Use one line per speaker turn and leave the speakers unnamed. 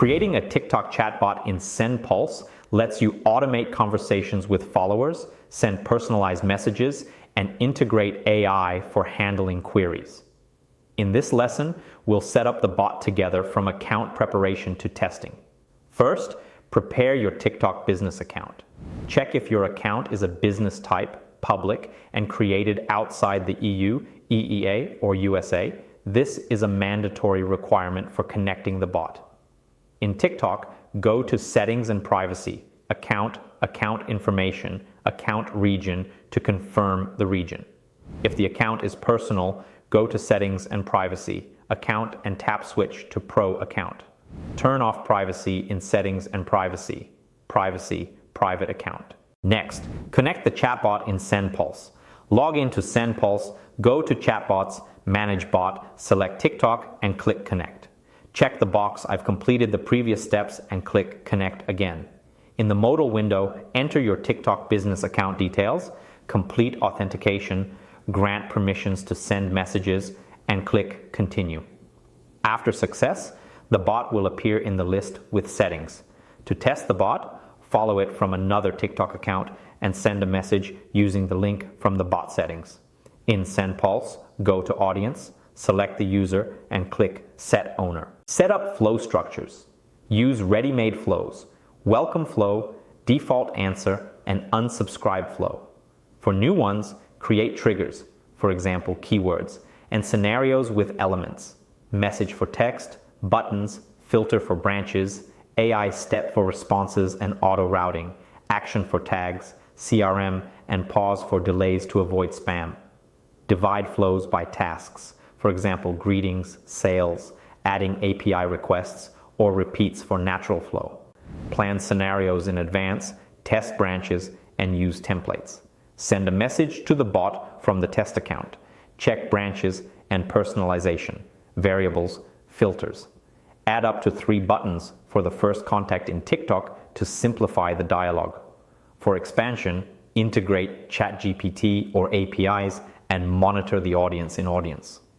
Creating a TikTok chatbot in SendPulse lets you automate conversations with followers, send personalized messages, and integrate AI for handling queries. In this lesson, we'll set up the bot together from account preparation to testing. First, prepare your TikTok business account. Check if your account is a business type, public, and created outside the EU, EEA, or USA. This is a mandatory requirement for connecting the bot. In TikTok, go to Settings and Privacy, Account Information, Account Region to confirm the region. If the account is personal, go to Settings and Privacy, Account, and tap Switch to Pro Account. Turn off Privacy in Settings and Privacy, Private Account. Next, connect the chatbot in SendPulse. Log into SendPulse, go to Chatbots, Manage Bot, select TikTok, and click Connect. Check the box I've completed the previous steps and click Connect again. In the modal window, enter your TikTok business account details, complete authentication, grant permissions to send messages, and click Continue. After success, the bot will appear in the list with settings. To test the bot, follow it from another TikTok account and send a message using the link from the bot settings. In SendPulse, go to Audience, select the user, and click Set Owner. Set up flow structures. Use ready-made flows: welcome flow, default answer, and unsubscribe flow. For new ones, create triggers, for example, keywords, and scenarios with elements: message for text, buttons, filter for branches, AI step for responses and auto routing, action for tags, CRM, and pause for delays to avoid spam. Divide flows by tasks, for example, greetings, sales, adding API requests, or repeats for natural flow. Plan scenarios in advance, test branches, and use templates. Send a message to the bot from the test account. Check branches and personalization, variables, filters. Add up to 3 buttons for the first contact in TikTok to simplify the dialogue. For expansion, integrate ChatGPT or APIs and monitor the audience in Audience.